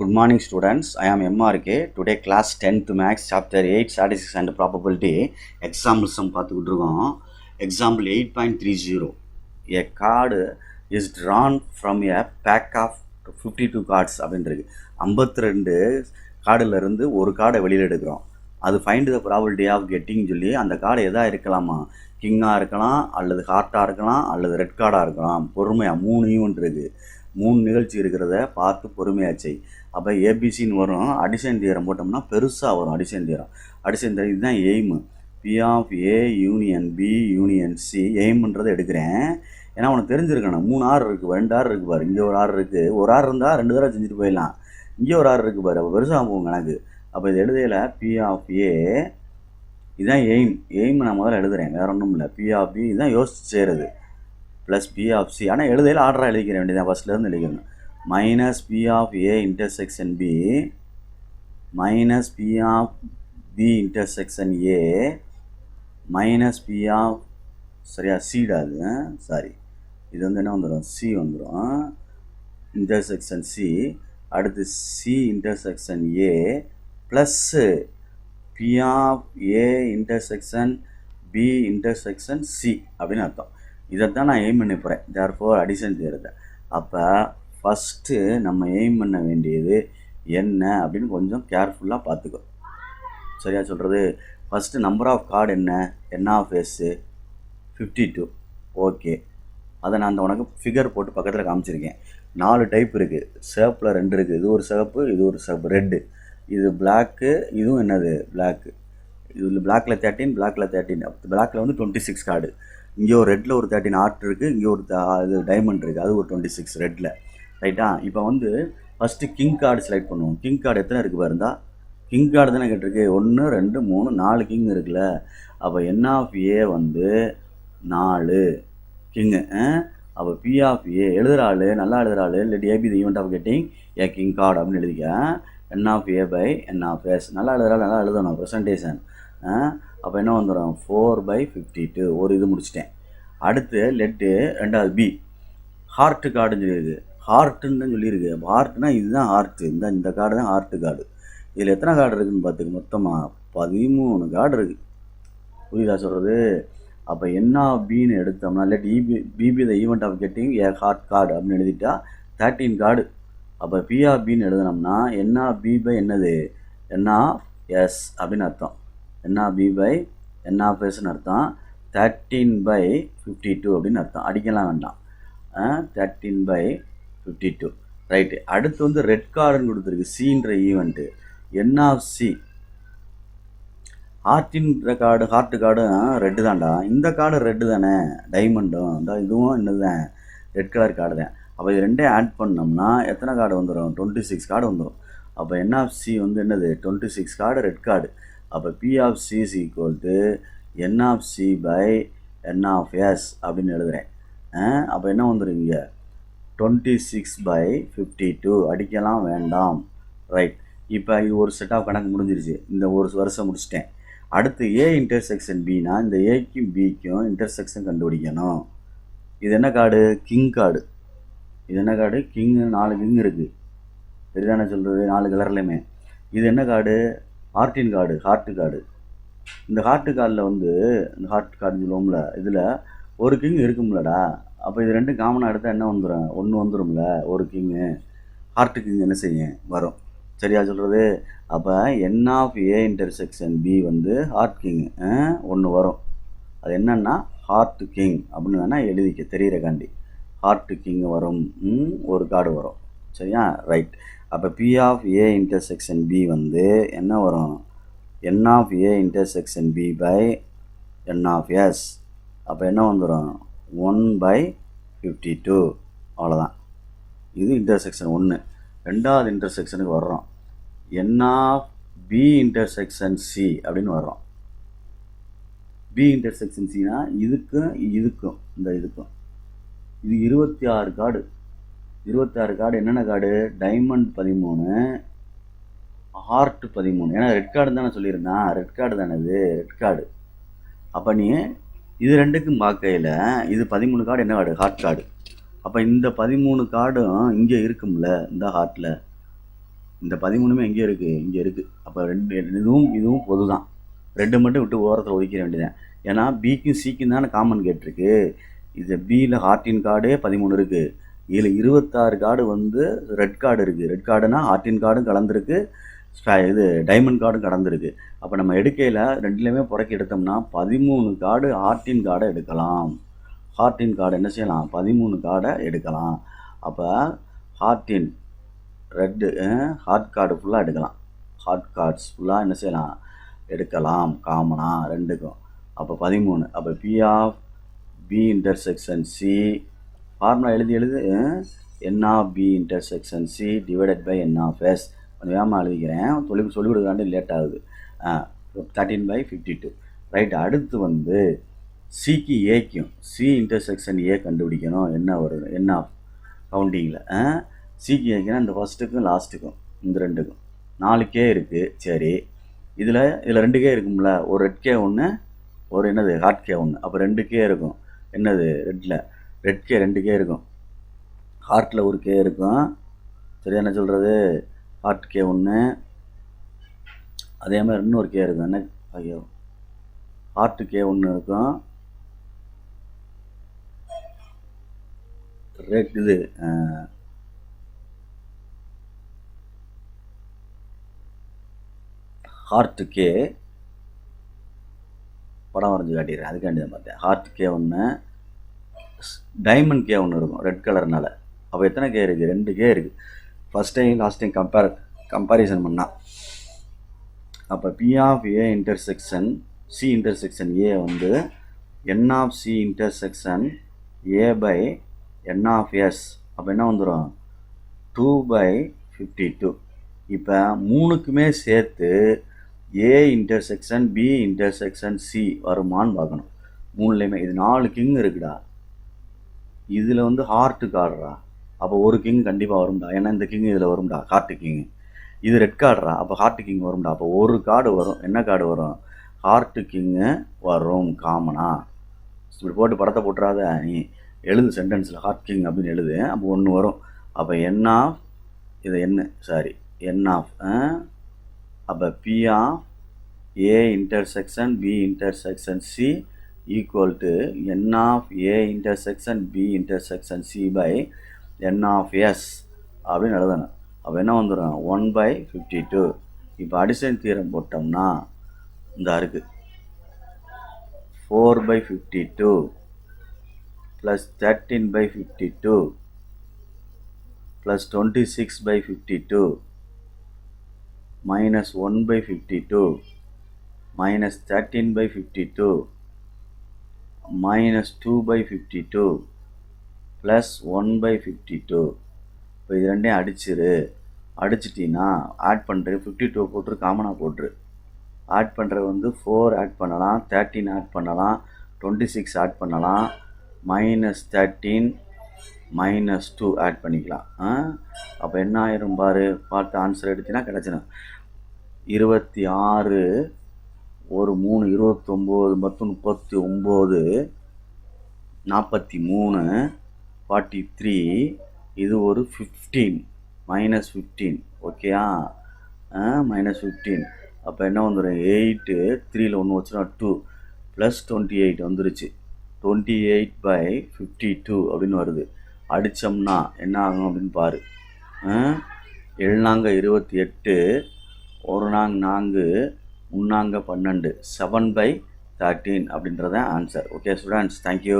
Good morning students, I am MRK. Today class 10th Max chapter 8 Statistics and Probability example sum பார்த்துக்கிட்டு இருக்கோம். Example 8.30. A card is drawn from a pack of 52 cards அப்படின்றது 52 கார்டில் இருந்து ஒரு கார்டை வெளியில் எடுக்கிறோம். அது find the probability of getting சொல்லி அந்த கார்டு எதாக இருக்கலாமா, கிங்காக இருக்கலாம், அல்லது ஹார்ட்டாக இருக்கலாம், அல்லது ரெட் கார்டாக இருக்கலாம். பொறுமையாக 3 ஈவெண்ட் இருக்குது, 3 நிகழ்ச்சி இருக்கிறத பார்த்து பொறுமையாச்சு. அப்போ ஏபிசின்னு வரும். அடிஷன் தியரம் போட்டோம்னா பெருசாக வரும். அடிஷன் தியரம் இதுதான் aim. P of A union B union C எய்முன்றதை எடுக்கிறேன். ஏன்னா உனக்கு தெரிஞ்சிருக்கணும் 3 ஆறு இருக்குது, 2 ஆறு இருக்குது பாரு. இங்கே ஒரு ஆறு இருக்குது, ஒரு ஆறு இருந்தால் 2 தடவை செஞ்சுட்டு போயிடலாம். இங்கே ஒரு ஆறு இருக்குது பாரு, அப்போ பெருசாக போகும் கணக்கு. அப்போ இது எழுதையில் பி ஆஃப் ஏ இதுதான் எய்ம் நான் முதல்ல எழுதுகிறேன், வேறு ஒன்றும் இல்லை. பி ஆஃப் பி இதுதான் யோசிச்சு செய்கிறது, ப்ளஸ் பி ஆஃப் சி. ஆனால் எழுதையில் ஆர்டராக எழுதிக்கிற வேண்டியதான், ஃபஸ்ட்லேருந்து எழுதிக்கணும். Minus P of A intersection B minus P of B intersection A minus P of சரியா சீடாது சாரி இது வந்து என்ன வந்துடும், சி வந்துடும். இன்டர்செக்ஷன் சி, அடுத்து C intersection A plus P of A intersection B intersection C அப்படின்னு அர்த்தம். இதைத்தான் நான் எய்ம் பண்ணி போகிறேன், தேர்ஃபோர் அடிஷன் செய்கிறத. அப்போ ஃபஸ்ட்டு நம்ம எய்ம் பண்ண வேண்டியது என்ன அப்படின்னு கொஞ்சம் கேர்ஃபுல்லாக பார்த்துக்கோ. சரியா சொல்கிறது? ஃபஸ்ட்டு நம்பர் ஆஃப் கார்டு என்ன ஆஃப் எஸ்ஸு 52. ஓகே, அதை நான் அந்த உனக்கு ஃபிகர் போட்டு பக்கத்தில் காமிச்சிருக்கேன். 4 டைப் இருக்குது, சிவப்பில் 2 இருக்குது. இது ஒரு சிவப்பு, இது ஒரு சிவப்பு, ரெட்டு. இது பிளாக்கு, இதுவும் என்னது பிளாக்கு. இது பிளாக்கில் 13, பிளாக்கில் 13. பிளாக்கில் வந்து 26 கார்டு. இங்கே ஒரு ரெட்டில் ஒரு 13 ஆர்ட் இருக்குது, இங்கே ஒரு இது டைமண்ட் இருக்குது, அது ஒரு 26 ரெட்டில். ரைட்டா? இப்போ வந்து ஃபஸ்ட்டு கிங் கார்டு செலக்ட் பண்ணுவோம். கிங் கார்டு எத்தனை இருக்குது பாருந்தா, கிங் கார்டு தானே கேட்டிருக்கு. 1 2 3 4 கிங் இருக்குல்ல. அப்போ என் ஆஃப் ஏ வந்து 4 கிங்கு. அப்போ பி ஆஃப் ஏ எழுதுகிற ஆள், நல்லா எழுதுகிற ஆள், இல்லாட்டி A be the event of getting a king card அப்படின்னு எழுதிக்க. N of A by n of S, நல்லா எழுதுகிற ஆள் நல்லா எழுதணும் ப்ரெசன்டேஷன். அப்போ என்ன வந்துடும், 4/52. ஒரு இது முடிச்சிட்டேன். அடுத்து லெட்டு ரெண்டாவது பி ஹார்ட்டு கார்டுன்னு சொல்லியிருக்கு. ஹார்ட்டுன்னு தான் சொல்லியிருக்கு. அப்போ ஹார்ட்னா இதுதான் ஹார்ட்டு, இந்த கார்டு தான் ஹார்ட்டு கார்டு. இதில் எத்தனை கார்டு இருக்குதுன்னு பார்த்துக்கு, மொத்தமாக 13 கார்டு இருக்குது. புரியுதா சொல்கிறது? அப்போ என்ன பின்னு எடுத்தோம்னா let B be the event of getting a heart card அப்படின்னு எழுதிட்டா 13 கார்டு. அப்போ பி ஆஃப் பின்னு எழுதினோம்னா என்ன பி பை என்னது என் ஆஃப் எஸ் அப்படின்னு அர்த்தம். என்ன பி பை என் ஆஃப் எஸ்ன்னு அர்த்தம். 13/52 அப்படின்னு அர்த்தம். அடிக்கலாம் வேண்டாம், 13/52. ரைட்டு. அடுத்து வந்து ரெட் கார்டுன்னு கொடுத்துருக்கு, சின்ற ஈவெண்ட்டு. என் ஆஃப் சி ஹார்ட்டின்ற கார்டு, ஹார்ட்டு கார்டும் ரெட்டு தான்டா. இந்த கார்டு ரெட்டு தானே, டைமண்டும் இந்த இதுவும் என்னதுதான் ரெட் கலர் கார்டு தான். அப்போ இது ரெண்டையும் ஆட் பண்ணோம்னா எத்தனை கார்டு வந்துடும், 26 கார்டு வந்துடும். அப்போ என் ஆஃப் சி வந்து என்னது 26 கார்டு ரெட் கார்டு. அப்போ P of C is equal to n of C by n of S அப்படின்னு எழுதுகிறேன். அப்போ என்ன வந்துடும் இங்கே 26/52. அடிக்கலாம் வேண்டாம். ரைட். இப்போ இது ஒரு செட் ஆஃப் கணக்கு முடிஞ்சிருச்சு, இந்த ஒரு வருஷம் முடிச்சிட்டேன். அடுத்து ஏ இன்டர்செக்ஷன் பின்னா இந்த ஏக்கும் பிக்கும் இன்டர்செக்ஷன் கண்டுபிடிக்கணும். இது என்ன கார்டு, கிங் கார்டு. இது என்ன கார்டு, கிங்கு. 4 கிங் இருக்குது, சரிதானே சொல்கிறது, 4 கலர்லையுமே. இது என்ன கார்டு, ஹார்ட்டின் கார்டு, ஹார்ட்டு கார்டு. இந்த ஹார்ட்டு கார்டில் வந்து இந்த ஹார்ட் கார்டு சொல்லுவோம்ல, இதில் ஒரு கிங் இருக்கும்லடா. அப்போ இது ரெண்டும் காமனாக எடுத்தால் என்ன வந்துடும், 1 வந்துடும்ல. ஒரு கிங்கு ஹார்ட்டு கிங் என்ன செய்யும் வரும். சரியா சொல்கிறது? அப்போ n of A intersection B வந்து ஹார்ட் கிங்கு 1 வரும். அது என்னன்னா ஹார்ட்டு கிங் அப்படின்னு வேணால் எழுதிக்க தெரியிறக்காண்டி. ஹார்ட்டு கிங் வரும், ஒரு கார்டு வரும். சரியா? ரைட். அப்போ P of A intersection B வந்து என்ன வரும், n of A intersection B by n of S. அப்போ என்ன வந்துடும் 1/52. அவ்வளோதான். இது இன்டர்செக்ஷன் 1. ரெண்டாவது இன்டர்செக்ஷனுக்கு வர்றோம், என் ஆஃப் பி இன்டர்செக்ஷன் சி அப்படின்னு வர்றோம். பி இன்டர்செக்ஷன் சினா இதுக்கும் இதுக்கும் இந்த இதுக்கும் இது 26 கார்டு. 26 கார்டு என்னென்ன கார்டு, டைமண்ட் 13, ஹார்ட்டு 13. ஏன்னா ரெட் கார்டு தானே சொல்லியிருந்தான், ரெட் கார்டு தானே இது ரெட் கார்டு. அப்போ நீ இது ரெண்டுக்கும் பார்க்கையில் இது 13 கார்டு என்ன கார்டு, ஹார்ட் கார்டு. அப்போ இந்த 13 கார்டும் இங்கே இருக்கும்ல, இந்த ஹார்ட்டில் இந்த 13மே எங்கே இருக்குது, இங்கே இருக்குது. அப்போ இதுவும் பொது தான். 2 மட்டும் விட்டு ஓரத்தில் ஒதுக்கிற வேண்டியதான். ஏன்னா பிக்கும் சிக்கும் தானே காமன் கேட்டிருக்கு. இது பியில் ஹார்டின் கார்டே 13 இருக்குது. இதில் 26 கார்டு வந்து ரெட் கார்டு இருக்குது. ரெட் கார்டுனா ஹார்டின் கார்டும் கலந்துருக்கு, இது டைமண்ட் கார்டும் கலந்துருக்கு. அப்போ நம்ம எடுக்கையில் ரெண்டுலேயுமே புறக்கி எடுத்தோம்னா 13 கார்டு ஹார்டின் கார்டை எடுக்கலாம். ஹார்டின் கார்டு என்ன செய்யலாம், 13 கார்டை எடுக்கலாம். அப்போ ஹார்டின் ரெட்டு ஹார்ட் கார்டு ஃபுல்லாக எடுக்கலாம். ஹார்ட் கார்ட்ஸ் ஃபுல்லாக என்ன செய்யலாம், எடுக்கலாம் காமனாக ரெண்டுக்கும். அப்போ 13. அப்போ P of B intersection C formula எழுதி n of B intersection C divided by n of S. கொஞ்சம் வேகமாக எழுதிக்கிறேன், சொல்லிக் கொடுக்காண்டி லேட் ஆகுது. 13/52. ரைட். அடுத்து வந்து சிக்கு ஏக்கும் சி இன்டர்செக்ஷன் ஏ கண்டுபிடிக்கணும். என்ன வரும், என் ஆஃப் கவுண்டிங்கில் சிக்கு ஏக்குன்னா இந்த ஃபஸ்ட்டுக்கும் லாஸ்ட்டுக்கும் இந்த ரெண்டுக்கும் 4K இருக்குது. சரி, இதில் 2K இருக்கும்ல, ஒரு ரெட் கே ஒன்று, ஒரு என்னது ஹார்ட் கே ஒன்று. அப்போ 2K இருக்கும். என்னது ரெட் கே 2K இருக்கும், ஹார்ட்டில் ஒரு கே இருக்கும். சரியா என்ன சொல்கிறது, ஹார்ட் கே ஒன்று, அதே மாதிரி இன்னொரு கே இருக்கும். என்ன ஐயோ, ஹார்ட்டு கே ஒன்று இருக்கும், ரெட் இது ஹார்ட்டு கே படம் வரைஞ்சி காட்டிடுறேன், அதுக்காண்டி தான் பார்த்தேன். ஹார்ட் கே ஒன்று, டைமண்ட் கே ஒன்று இருக்கும் ரெட் கலர்னால. அப்போ எத்தனை கே இருக்குது, 2K இருக்குது. First time last time comparison பண்ணால். அப்போ P of A intersection C intersection A வந்து n of C intersection A by n of S. அப்போ என்ன வந்துடும், 2/52. இப்போ மூணுக்குமே சேர்த்து A intersection B intersection C வருமானு பார்க்கணும். மூணுலேயுமே இது 4 கிங் இருக்குடா. இதில் வந்து ஹார்ட்டு கார்டுறா, அப்போ ஒரு கிங் கண்டிப்பாக வரும்டா. ஏன்னா இந்த கிங் இதில் வரும்டா, ஹார்ட்டு கிங். இது ரெட் கார்டுறா, அப்போ ஹார்ட்டு கிங் வரும்டா. அப்போ ஒரு கார்டு வரும். என்ன கார்டு வரும், ஹார்ட்டு கிங்கு வரும் காமனாக. இப்படி போட்டு படத்தை போட்டுறாத, நீ எழுது சென்டென்ஸில் ஹார்ட் கிங் அப்படின்னு எழுது. அப்போ ஒன்று வரும். அப்போ என் ஆஃப் இது என் ஆஃப் அப்போ P of A intersection B intersection C equal to n of A intersection B intersection C by n of S அப்படின்னு எழுதணும். அப்போ என்ன வந்துடும், 1/52. இப்போ அடிஷன் தியரம் போட்டோம்னா இந்த இருக்குது 4/52 plus 13/52 plus 26/52 minus 1/52 minus 13/52 minus 2/52 plus 1/52. இப்போ இது ரெண்டையும் அடிச்சிட்டின்னா ஆட் பண்ணுறது 52 போட்டுரு, காமனாக போட்டுரு. ஆட் பண்ணுறது வந்து 4 ஆட் பண்ணலாம், 13 ஆட் பண்ணலாம், 26 ஆட் பண்ணலாம், -13 -2 ஆட் பண்ணிக்கலாம். அப்போ என்ன ஆயிரும் பாரு, பார்த்து ஆன்சர் எடுத்தினா கிடச்சிடும். 26 ஒரு 3 29 10 39 43 43. இது ஒரு 15 -15. ஓகேயா, -15. அப்போ என்ன வந்துடும், 8 3ல் 1 வச்சுனா 2 ப்ளஸ் 28 வந்துருச்சு. 28/52 அப்படின்னு வருது. அடித்தோம்னா என்ன ஆகும் அப்படின்னு பாரு. 7 28, 1 4, 3 12, 7/13 அப்படின்றத ஆன்சர். Okay students, thank you.